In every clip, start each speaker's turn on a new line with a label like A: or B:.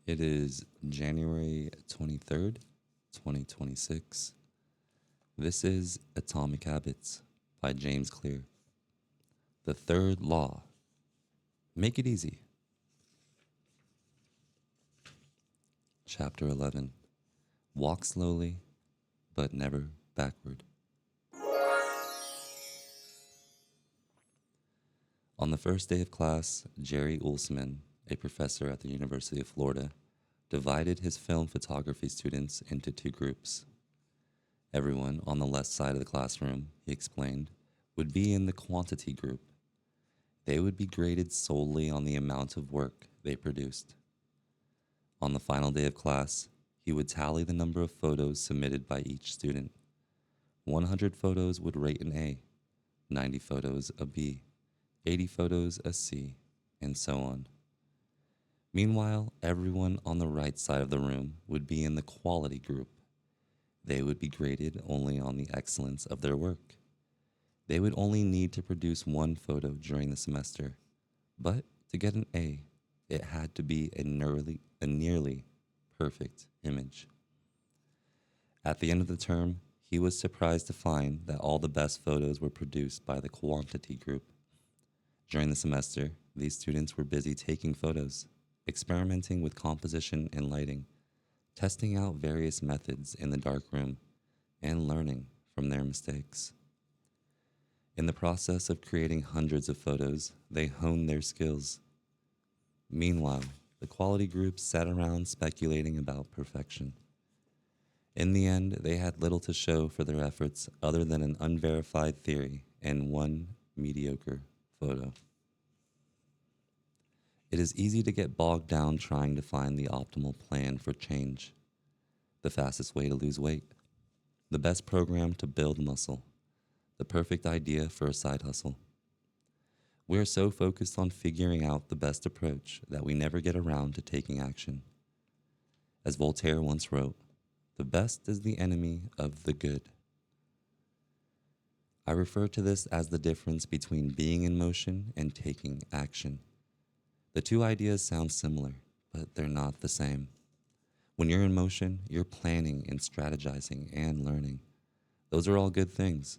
A: It is January 23rd, 2026. This is Atomic Habits by James Clear. The third law: make it easy. Chapter 11: walk slowly, but never backward. On the first day of class, Jerry Ulsman, a professor at the University of Florida, divided his film photography students into two groups. Everyone on the left side of the classroom, he explained, would be in the quantity group. They would be graded solely on the amount of work they produced. On the final day of class, he would tally the number of photos submitted by each student. 100 photos would rate an A, 90 photos a B, 80 photos a C, and so on. Meanwhile, everyone on the right side of the room would be in the quality group. They would be graded only on the excellence of their work. They would only need to produce one photo during the semester, but to get an A, it had to be a nearly perfect image. At the end of the term, he was surprised to find that all the best photos were produced by the quantity group. During the semester, these students were busy taking photos, experimenting with composition and lighting, testing out various methods in the darkroom, and learning from their mistakes. In the process of creating hundreds of photos, they honed their skills. Meanwhile, the quality group sat around speculating about perfection. In the end, they had little to show for their efforts other than an unverified theory and one mediocre photo. It is easy to get bogged down trying to find the optimal plan for change, the fastest way to lose weight, the best program to build muscle, the perfect idea for a side hustle. We are so focused on figuring out the best approach that we never get around to taking action. As Voltaire once wrote, the best is the enemy of the good. I refer to this as the difference between being in motion and taking action. The two ideas sound similar, but they're not the same. When you're in motion, you're planning and strategizing and learning. Those are all good things,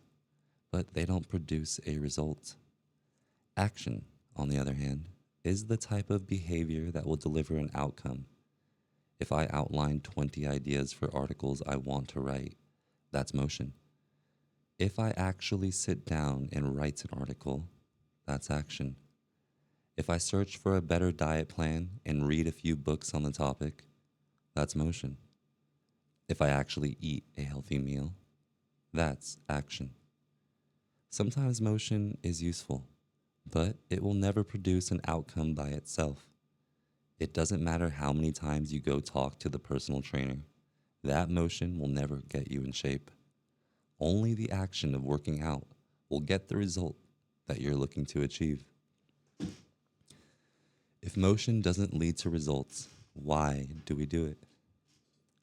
A: but they don't produce a result. Action, on the other hand, is the type of behavior that will deliver an outcome. If I outline 20 ideas for articles I want to write, that's motion. If I actually sit down and write an article, that's action. If I search for a better diet plan and read a few books on the topic, that's motion. If I actually eat a healthy meal, that's action. Sometimes motion is useful, but it will never produce an outcome by itself. It doesn't matter how many times you go talk to the personal trainer, that motion will never get you in shape. Only the action of working out will get the result that you're looking to achieve. If motion doesn't lead to results, why do we do it?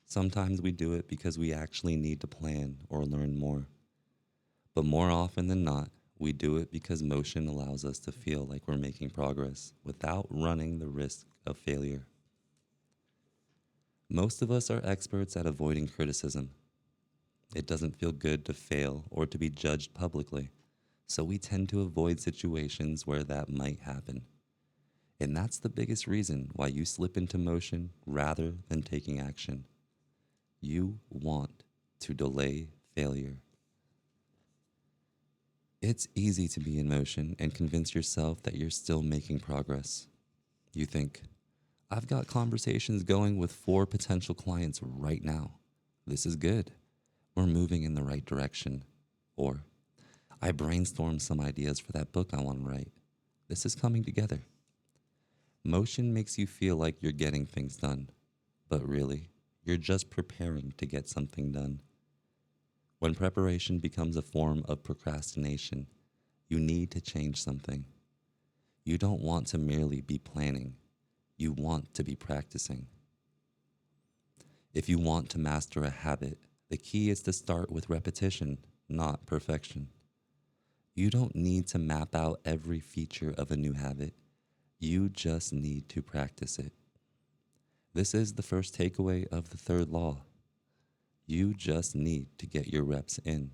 A: Sometimes we do it because we actually need to plan or learn more. But more often than not, we do it because motion allows us to feel like we're making progress without running the risk of failure. Most of us are experts at avoiding criticism. It doesn't feel good to fail or to be judged publicly, so we tend to avoid situations where that might happen. And that's the biggest reason why you slip into motion rather than taking action. You want to delay failure. It's easy to be in motion and convince yourself that you're still making progress. You think, I've got conversations going with 4 potential clients right now. This is good. We're moving in the right direction. Or, I brainstormed some ideas for that book I want to write. This is coming together. Motion makes you feel like you're getting things done, but really, you're just preparing to get something done. When preparation becomes a form of procrastination, you need to change something. You don't want to merely be planning. You want to be practicing. If you want to master a habit, the key is to start with repetition, not perfection. You don't need to map out every feature of a new habit. You just need to practice it. This is the first takeaway of the third law. You just need to get your reps in.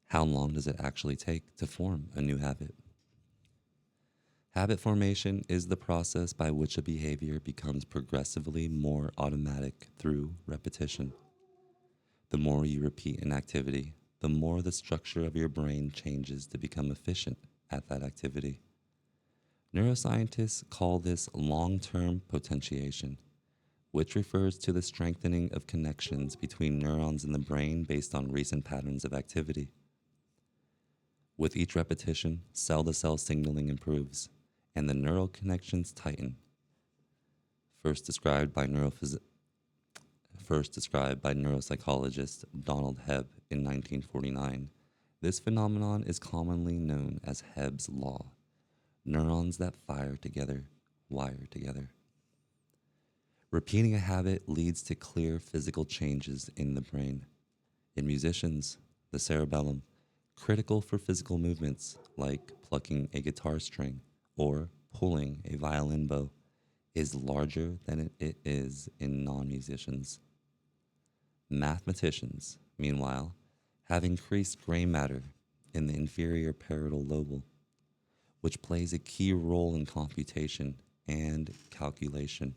A: How long does it actually take to form a new habit? Habit formation is the process by which a behavior becomes progressively more automatic through repetition. The more you repeat an activity, the more the structure of your brain changes to become efficient at that activity. Neuroscientists call this long-term potentiation, which refers to the strengthening of connections between neurons in the brain based on recent patterns of activity. With each repetition, cell-to-cell signaling improves, and the neural connections tighten. First described by neuropsychologist Donald Hebb in 1949, this phenomenon is commonly known as Hebb's law. Neurons that fire together wire together. Repeating a habit leads to clear physical changes in the brain. In musicians, the cerebellum, critical for physical movements like plucking a guitar string or pulling a violin bow, is larger than it is in non-musicians. Mathematicians, meanwhile, have increased gray matter in the inferior parietal lobe, which plays a key role in computation and calculation.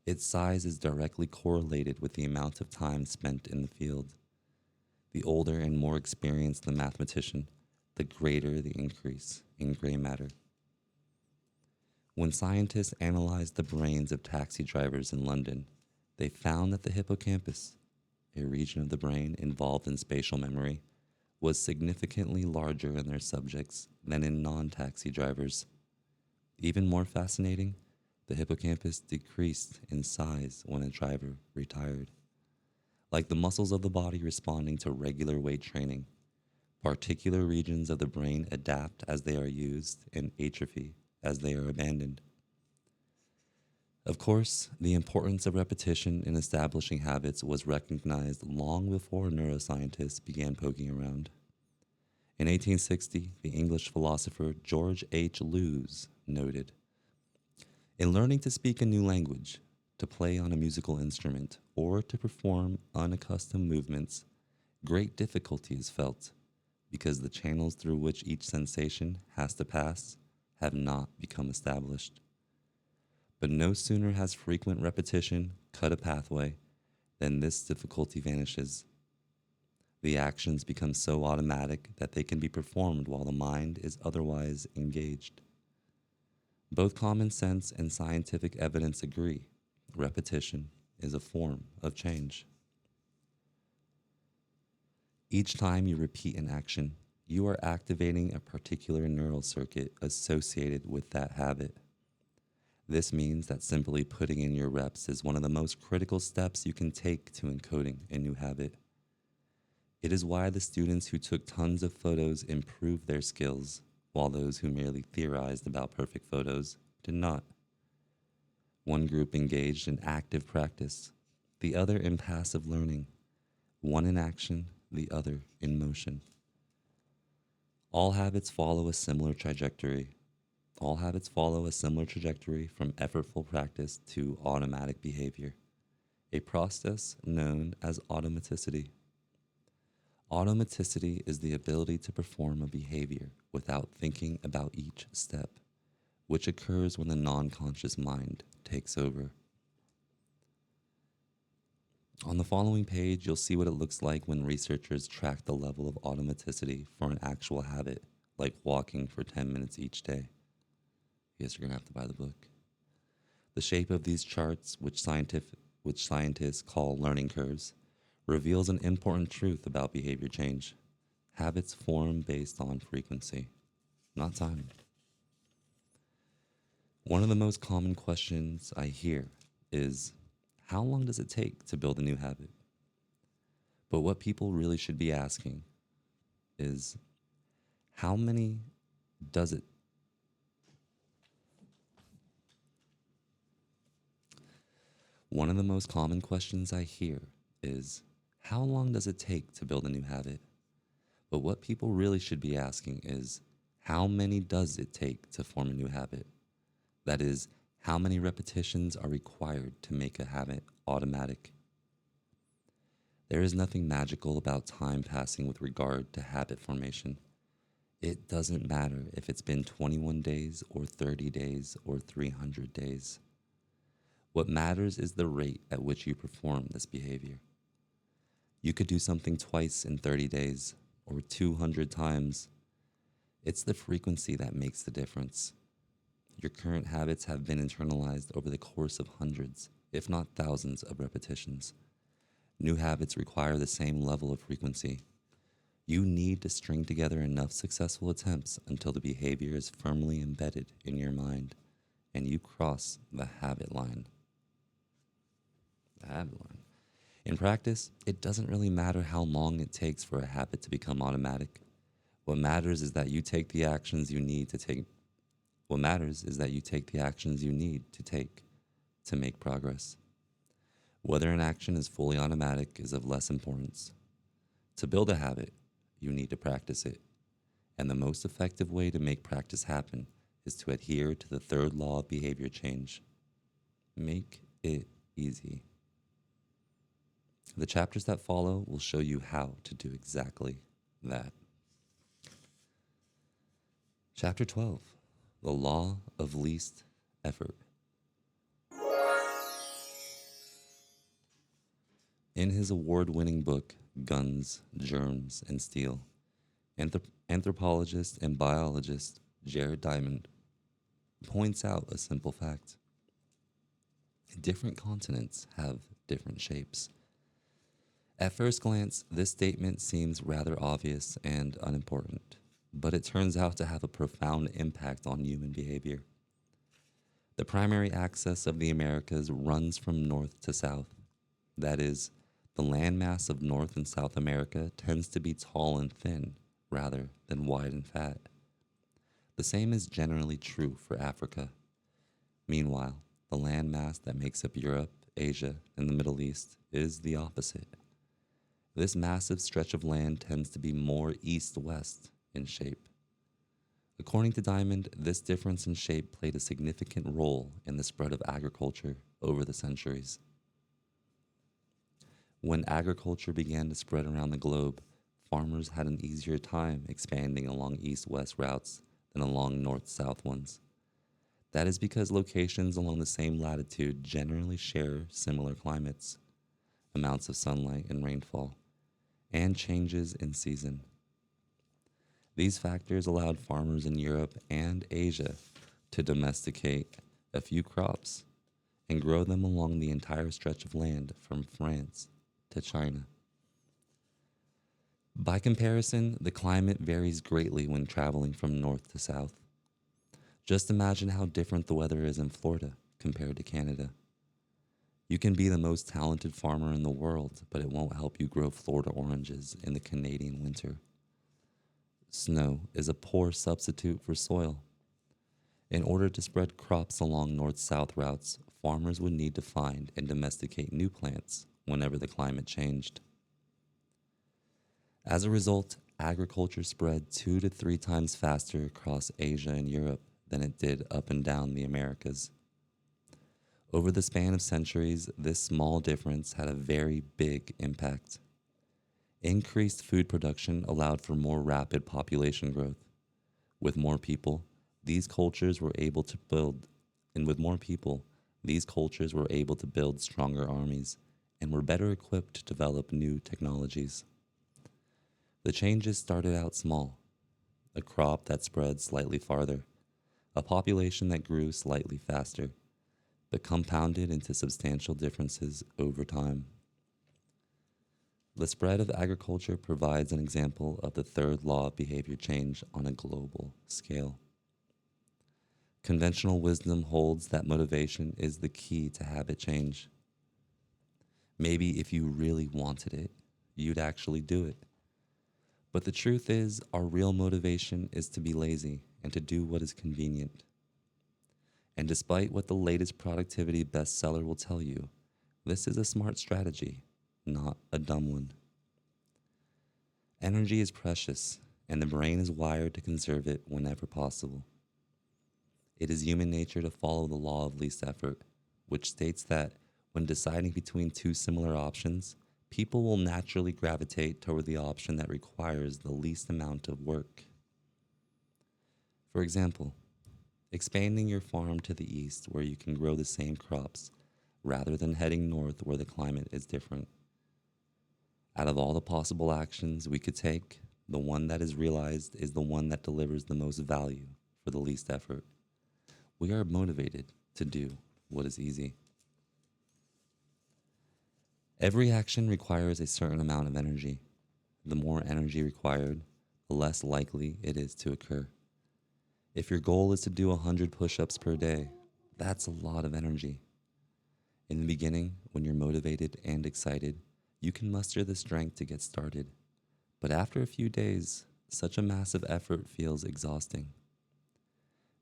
A: Its size is directly correlated with the amount of time spent in the field. The older and more experienced the mathematician, the greater the increase in gray matter. When scientists analyzed the brains of taxi drivers in London, they found that the hippocampus, a region of the brain involved in spatial memory, was significantly larger in their subjects than in non-taxi drivers. Even more fascinating, the hippocampus decreased in size when a driver retired. Like the muscles of the body responding to regular weight training, particular regions of the brain adapt as they are used and atrophy as they are abandoned. Of course, the importance of repetition in establishing habits was recognized long before neuroscientists began poking around. In 1860, the English philosopher George H. Lewes noted, "In learning to speak a new language, to play on a musical instrument, or to perform unaccustomed movements, great difficulty is felt, because the channels through which each sensation has to pass have not become established. But no sooner has frequent repetition cut a pathway than this difficulty vanishes. The actions become so automatic that they can be performed while the mind is otherwise engaged." Both common sense and scientific evidence agree. Repetition is a form of change. Each time you repeat an action, you are activating a particular neural circuit associated with that habit. This means that simply putting in your reps is one of the most critical steps you can take to encoding a new habit. It is why the students who took tons of photos improved their skills, while those who merely theorized about perfect photos did not. One group engaged in active practice, the other in passive learning, one in action, the other in motion. All habits follow a similar trajectory. All habits follow a similar trajectory from effortful practice to automatic behavior, a process known as automaticity. Automaticity is the ability to perform a behavior without thinking about each step, which occurs when the non-conscious mind takes over. On the following page, you'll see what it looks like when researchers track the level of automaticity for an actual habit, like walking for 10 minutes each day. Yes, you're going to have to buy the book. The shape of these charts, which scientists call learning curves, reveals an important truth about behavior change. Habits form based on frequency, not time. One of the most common questions I hear is, how long does it take to build a new habit? But what people really should be asking is, how many does it? One of the most common questions I hear is, how long does it take to build a new habit? But what people really should be asking is, how many does it take to form a new habit? That is, How many repetitions are required to make a habit automatic? There is nothing magical about time passing with regard to habit formation. It doesn't matter if it's been 21 days or 30 days or 300 days. What matters is the rate at which you perform this behavior. You could do something twice in 30 days or 200 times. It's the frequency that makes the difference. Your current habits have been internalized over the course of hundreds, if not thousands, of repetitions. New habits require the same level of frequency. You need to string together enough successful attempts until the behavior is firmly embedded in your mind and you cross the habit line. The habit line. In practice, it doesn't really matter how long it takes for a habit to become automatic. What matters is that you take the actions you need to take. What matters is that you take the actions you need to take to make progress. Whether an action is fully automatic is of less importance. To build a habit, you need to practice it. And the most effective way to make practice happen is to adhere to the third law of behavior change. Make it easy. The chapters that follow will show you how to do exactly that. Chapter 12, the law of least effort. In his award-winning book, Guns, Germs, and Steel, anthropologist and biologist Jared Diamond points out a simple fact. Different continents have different shapes. At first glance, this statement seems rather obvious and unimportant, but it turns out to have a profound impact on human behavior. The primary axis of the Americas runs from north to south. That is, the landmass of North and South America tends to be tall and thin rather than wide and fat. The same is generally true for Africa. Meanwhile, the landmass that makes up Europe, Asia, and the Middle East is the opposite. This massive stretch of land tends to be more east-west in shape. According to Diamond, this difference in shape played a significant role in the spread of agriculture over the centuries. When agriculture began to spread around the globe, farmers had an easier time expanding along east-west routes than along north-south ones. That is because locations along the same latitude generally share similar climates, amounts of sunlight and rainfall, and changes in season. These factors allowed farmers in Europe and Asia to domesticate a few crops and grow them along the entire stretch of land from France to China. By comparison, the climate varies greatly when traveling from north to south. Just imagine how different the weather is in Florida compared to Canada. You can be the most talented farmer in the world, but it won't help you grow Florida oranges in the Canadian winter. Snow is a poor substitute for soil. In order to spread crops along north-south routes, farmers would need to find and domesticate new plants whenever the climate changed. As a result, agriculture spread 2 to 3 times faster across Asia and Europe than it did up and down the Americas. Over the span of centuries, this small difference had a very big impact. Increased food production allowed for more rapid population growth. With more people, these cultures were able to build stronger armies and were better equipped to develop new technologies. The changes started out small: a crop that spread slightly farther, a population that grew slightly faster, but compounded into substantial differences over time. The spread of agriculture provides an example of the third law of behavior change on a global scale. Conventional wisdom holds that motivation is the key to habit change. Maybe if you really wanted it, you'd actually do it. But the truth is, our real motivation is to be lazy and to do what is convenient. And despite what the latest productivity bestseller will tell you, this is a smart strategy, not a dumb one. Energy is precious, and the brain is wired to conserve it whenever possible. It is human nature to follow the law of least effort, which states that when deciding between two similar options, people will naturally gravitate toward the option that requires the least amount of work. For example, expanding your farm to the east where you can grow the same crops rather than heading north where the climate is different. Out of all the possible actions we could take, the one that is realized is the one that delivers the most value for the least effort. We are motivated to do what is easy. Every action requires a certain amount of energy. The more energy required, the less likely it is to occur. If your goal is to do 100 push-ups per day, that's a lot of energy. In the beginning, when you're motivated and excited, you can muster the strength to get started. But after a few days, such a massive effort feels exhausting.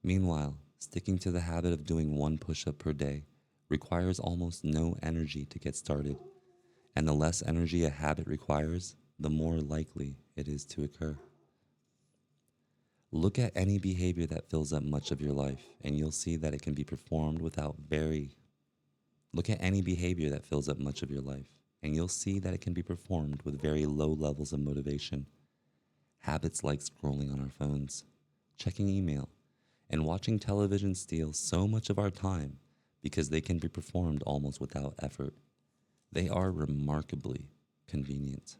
A: Meanwhile, sticking to the habit of doing one push-up per day requires almost no energy to get started, and the less energy a habit requires, the more likely it is to occur. Look at any behavior that fills up much of your life, and you'll see that it can be performed without very Look at any behavior that fills up much of your life, and you'll see that it can be performed with very low levels of motivation. Habits like scrolling on our phones, checking email, and watching television steal so much of our time because they can be performed almost without effort. They are remarkably convenient.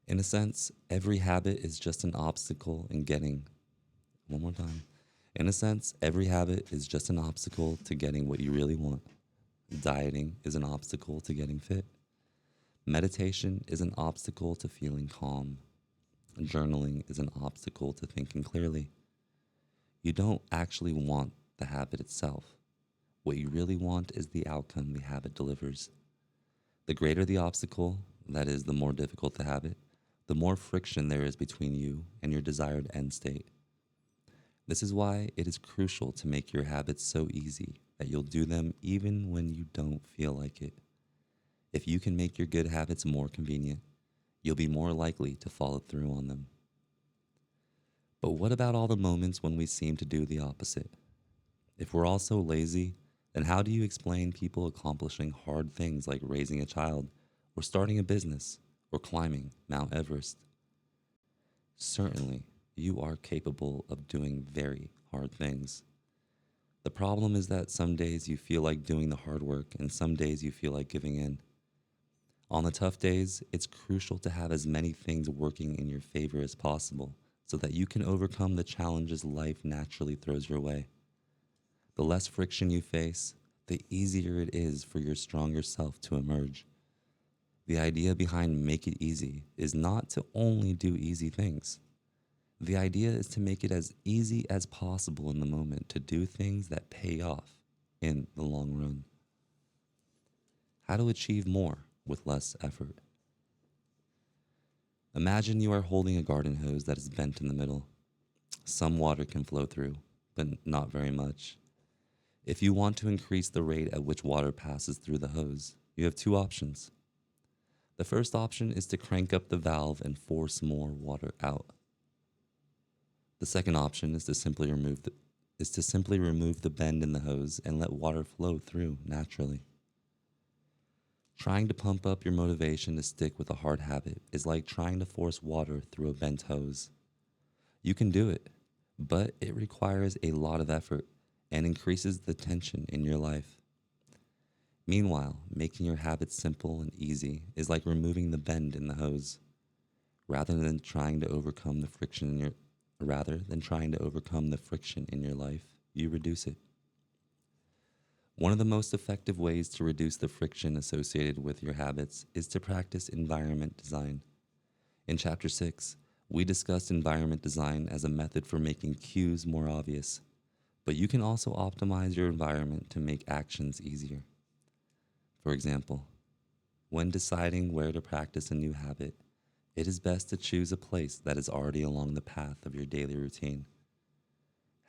A: In a sense, every habit is just an obstacle in getting, one more time. In a sense, every habit is just an obstacle to getting what you really want. Dieting is an obstacle to getting fit. Meditation is an obstacle to feeling calm. Journaling is an obstacle to thinking clearly. You don't actually want the habit itself. What you really want is the outcome the habit delivers. The greater the obstacle, that is, the more difficult the habit, the more friction there is between you and your desired end state. This is why it is crucial to make your habits so easy that you'll do them even when you don't feel like it. If you can make your good habits more convenient, you'll be more likely to follow through on them. But what about all the moments when we seem to do the opposite? If we're all so lazy, then how do you explain people accomplishing hard things like raising a child, or starting a business, or climbing Mount Everest? Certainly, you are capable of doing very hard things. The problem is that some days you feel like doing the hard work and some days you feel like giving in. On the tough days, it's crucial to have as many things working in your favor as possible so that you can overcome the challenges life naturally throws your way. The less friction you face, the easier it is for your stronger self to emerge. The idea behind Make It Easy is not to only do easy things. The idea is to make it as easy as possible in the moment to do things that pay off in the long run. How to achieve more with less effort. Imagine you are holding a garden hose that is bent in the middle. Some water can flow through, but not very much. If you want to increase the rate at which water passes through the hose, you have two options. The first option is to crank up the valve and force more water out. The second option is to simply remove the bend in the hose and let water flow through naturally. Trying to pump up your motivation to stick with a hard habit is like trying to force water through a bent hose. You can do it, but it requires a lot of effort and increases the tension in your life. Meanwhile, making your habits simple and easy is like removing the bend in the hose. Rather than trying to overcome the friction in your life, you reduce it. One of the most effective ways to reduce the friction associated with your habits is to practice environment design. In Chapter 6, we discussed environment design as a method for making cues more obvious, but you can also optimize your environment to make actions easier. For example, when deciding where to practice a new habit, it is best to choose a place that is already along the path of your daily routine.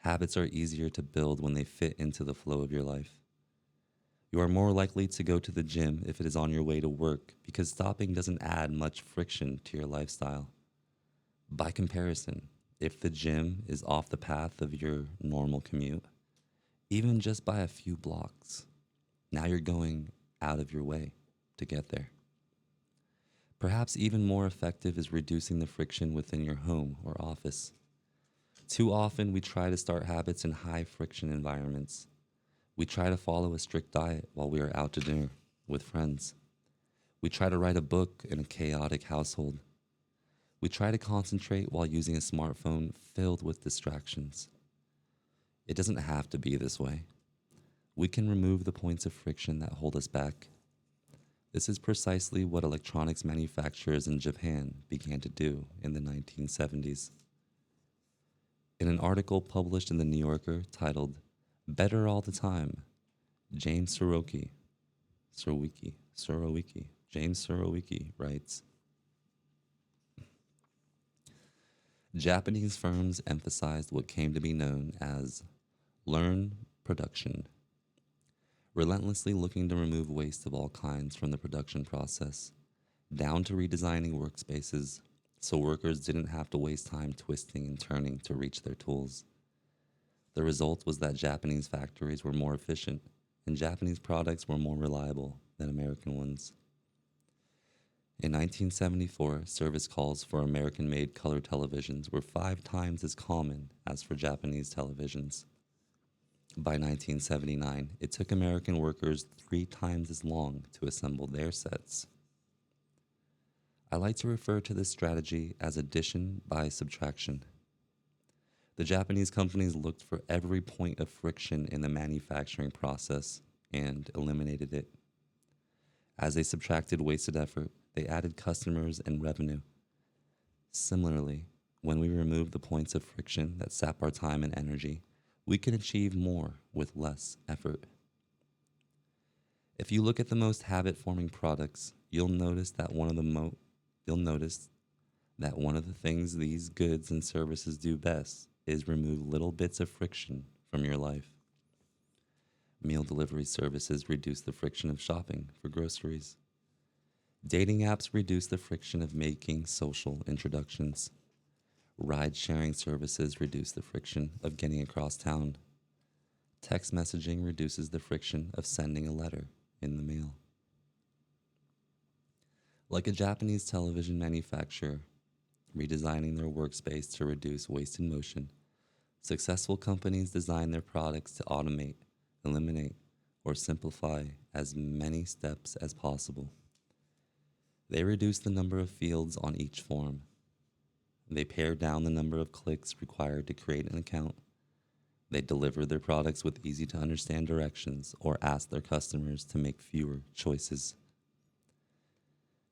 A: Habits are easier to build when they fit into the flow of your life. You are more likely to go to the gym if it is on your way to work because stopping doesn't add much friction to your lifestyle. By comparison, If the gym is off the path of your normal commute, even just by a few blocks, now you're going out of your way to get there. Perhaps even more effective is reducing the friction within your home or office. Too often, we try to start habits in high friction environments. We try to follow a strict diet while we are out to dinner with friends. We try to write a book in a chaotic household. We try to concentrate while using a smartphone filled with distractions. It doesn't have to be this way. We can remove the points of friction that hold us back. This is precisely what electronics manufacturers in Japan began to do in the 1970s. In an article published in the New Yorker titled Better All the Time, James Surowiki writes, Japanese firms emphasized what came to be known as learn production, relentlessly looking to remove waste of all kinds from the production process, down to redesigning workspaces so workers didn't have to waste time twisting and turning to reach their tools. The result was that Japanese factories were more efficient and Japanese products were more reliable than American ones. In 1974, service calls for American-made color televisions were 5 times as common as for Japanese televisions. By 1979, it took American workers 3 times as long to assemble their sets. I like to refer to this strategy as addition by subtraction. The Japanese companies looked for every point of friction in the manufacturing process and eliminated it. As they subtracted wasted effort, they added customers and revenue. Similarly, when we remove the points of friction that sap our time and energy, we can achieve more with less effort. If you look at the most habit-forming products, you'll notice that one of the things these goods and services do best is remove little bits of friction from your life. Meal delivery services reduce the friction of shopping for groceries. Dating apps reduce the friction of making social introductions. Ride-sharing services reduce the friction of getting across town. Text messaging reduces the friction of sending a letter in the mail. Like a Japanese television manufacturer redesigning their workspace to reduce wasted motion, successful companies design their products to automate, eliminate, or simplify as many steps as possible. They reduce the number of fields on each form. They pare down the number of clicks required to create an account. They deliver their products with easy to understand directions or ask their customers to make fewer choices.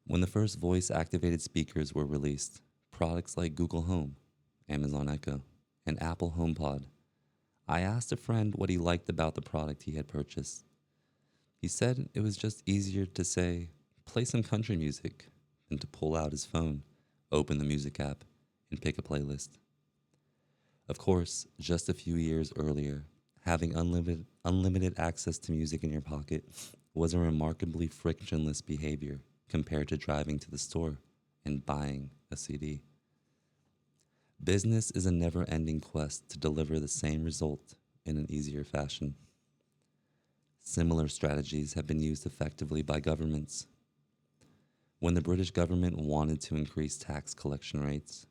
A: When the first voice activated speakers were released, products like Google Home, Amazon Echo, and Apple HomePod, I asked a friend what he liked about the product he had purchased. He said it was just easier to say, play some country music, than to pull out his phone, open the music app, and pick a playlist. Of course, just a few years earlier, having unlimited access to music in your pocket was a remarkably frictionless behavior compared to driving to the store and buying a CD. Business is a never-ending quest to deliver the same result in an easier fashion. Similar strategies have been used effectively by governments. When the British government wanted to increase tax collection rates,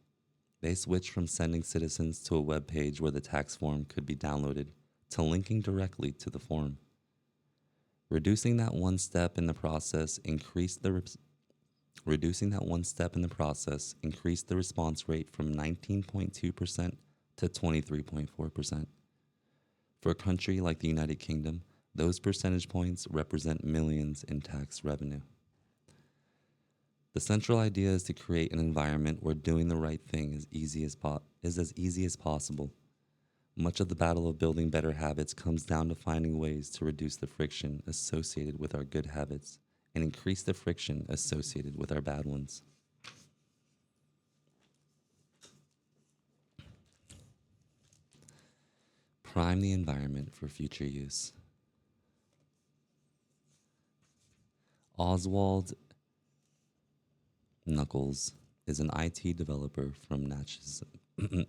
A: they switched from sending citizens to a web page where the tax form could be downloaded to linking directly to the form. Reducing that one step in the process increased the response rate from 19.2% to 23.4%. For a country like the United Kingdom, those percentage points represent millions in tax revenue. The central idea is to create an environment where doing the right thing is as easy as possible. Much of the battle of building better habits comes down to finding ways to reduce the friction associated with our good habits and increase the friction associated with our bad ones. Prime the environment for future use. Oswald Knuckles is an IT developer from Natchez,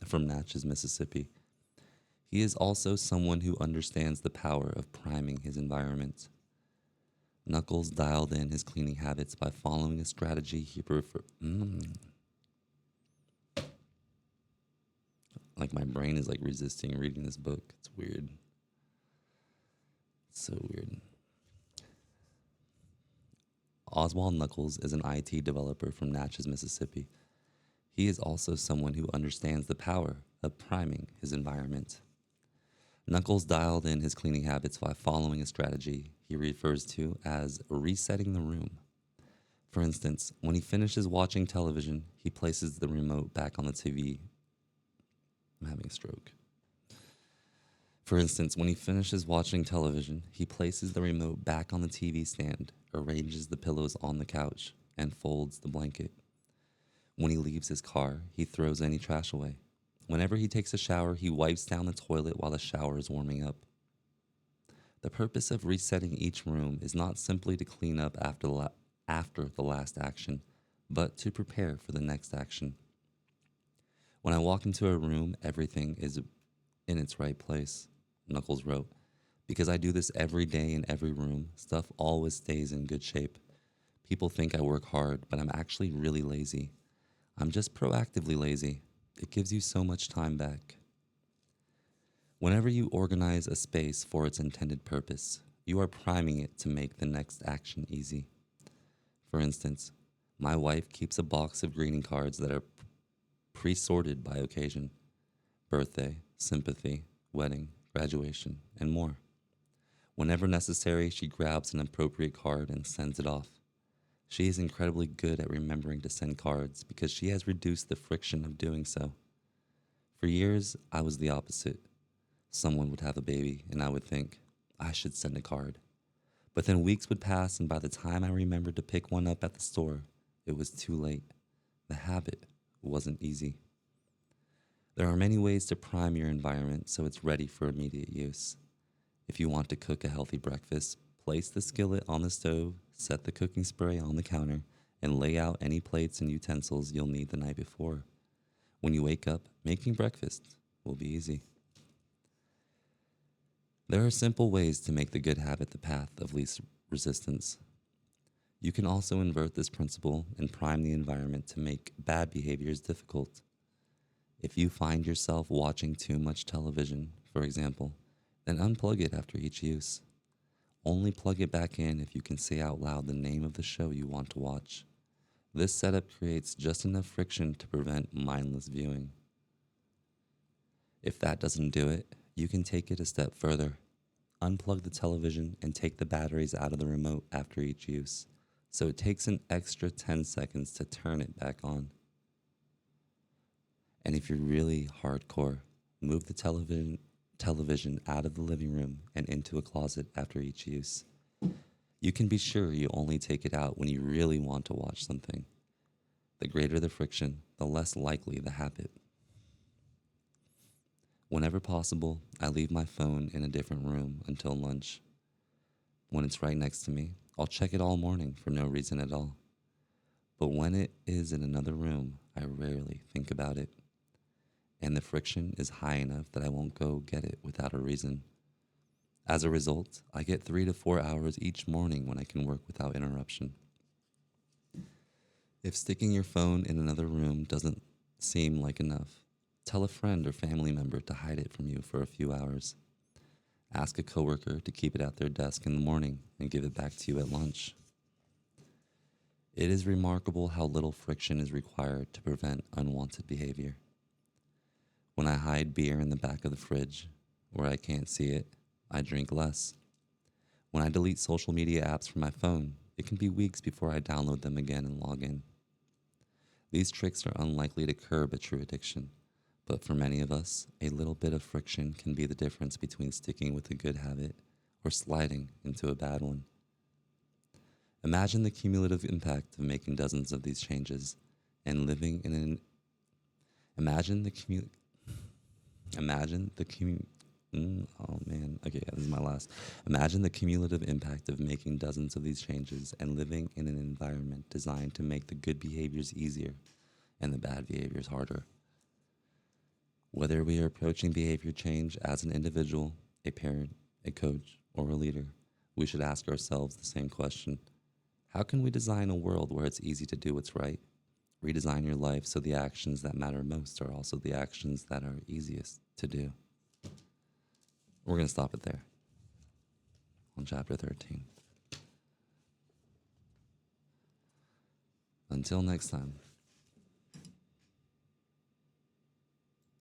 A: from Natchez, Mississippi. He is also someone who understands the power of priming his environment. Knuckles dialed in his cleaning habits by following a strategy he preferred. Like my brain is like resisting reading this book. It's weird. It's so weird. Oswald Knuckles is an IT developer from Natchez, Mississippi. He is also someone who understands the power of priming his environment. Knuckles dialed in his cleaning habits by following a strategy he refers to as resetting the room. For instance, when he finishes watching television, he places the remote back on the TV. I'm having a stroke. For instance, when he finishes watching television, he places the remote back on the TV stand, arranges the pillows on the couch, and folds the blanket. When he leaves his car, he throws any trash away. Whenever he takes a shower, he wipes down the toilet while the shower is warming up. The purpose of resetting each room is not simply to clean up after the last action, but to prepare for the next action. When I walk into a room, everything is in its right place, Knuckles wrote. Because I do this every day in every room, stuff always stays in good shape. People think I work hard, but I'm actually really lazy. I'm just proactively lazy. It gives you so much time back. Whenever you organize a space for its intended purpose, you are priming it to make the next action easy. For instance, my wife keeps a box of greeting cards that are pre-sorted by occasion: birthday, sympathy, wedding, graduation, and more. Whenever necessary, she grabs an appropriate card and sends it off. She is incredibly good at remembering to send cards because she has reduced the friction of doing so. For years, I was the opposite. Someone would have a baby, and I would think, I should send a card. But then weeks would pass, and by the time I remembered to pick one up at the store, it was too late. The habit wasn't easy. There are many ways to prime your environment so it's ready for immediate use. If you want to cook a healthy breakfast, place the skillet on the stove, set the cooking spray on the counter, and lay out any plates and utensils you'll need the night before. When you wake up, making breakfast will be easy. There are simple ways to make the good habit the path of least resistance. You can also invert this principle and prime the environment to make bad behaviors difficult. If you find yourself watching too much television, for example, then unplug it after each use. Only plug it back in if you can say out loud the name of the show you want to watch. This setup creates just enough friction to prevent mindless viewing. If that doesn't do it, you can take it a step further. Unplug the television and take the batteries out of the remote after each use, so it takes an extra 10 seconds to turn it back on. And if you're really hardcore, move the television out of the living room and into a closet after each use. You can be sure you only take it out when you really want to watch something. The greater the friction, the less likely the habit. Whenever possible, I leave my phone in a different room until lunch. When it's right next to me, I'll check it all morning for no reason at all. But when it is in another room, I rarely think about it. And the friction is high enough that I won't go get it without a reason. As a result, I get 3 to 4 hours each morning when I can work without interruption. If sticking your phone in another room doesn't seem like enough, tell a friend or family member to hide it from you for a few hours. Ask a coworker to keep it at their desk in the morning and give it back to you at lunch. It is remarkable how little friction is required to prevent unwanted behavior. When I hide beer in the back of the fridge, where I can't see it, I drink less. When I delete social media apps from my phone, it can be weeks before I download them again and log in. These tricks are unlikely to curb a true addiction, but for many of us, a little bit of friction can be the difference between sticking with a good habit or sliding into a bad one. Imagine the cumulative impact of making dozens of these changes and living in an Imagine the cumulative impact of making dozens of these changes and living in an environment designed to make the good behaviors easier and the bad behaviors harder. Whether we are approaching behavior change as an individual, a parent, a coach, or a leader, we should ask ourselves the same question. How can we design a world where it's easy to do what's right? Redesign your life so the actions that matter most are also the actions that are easiest to do. We're going to stop it there on chapter 13. Until next time.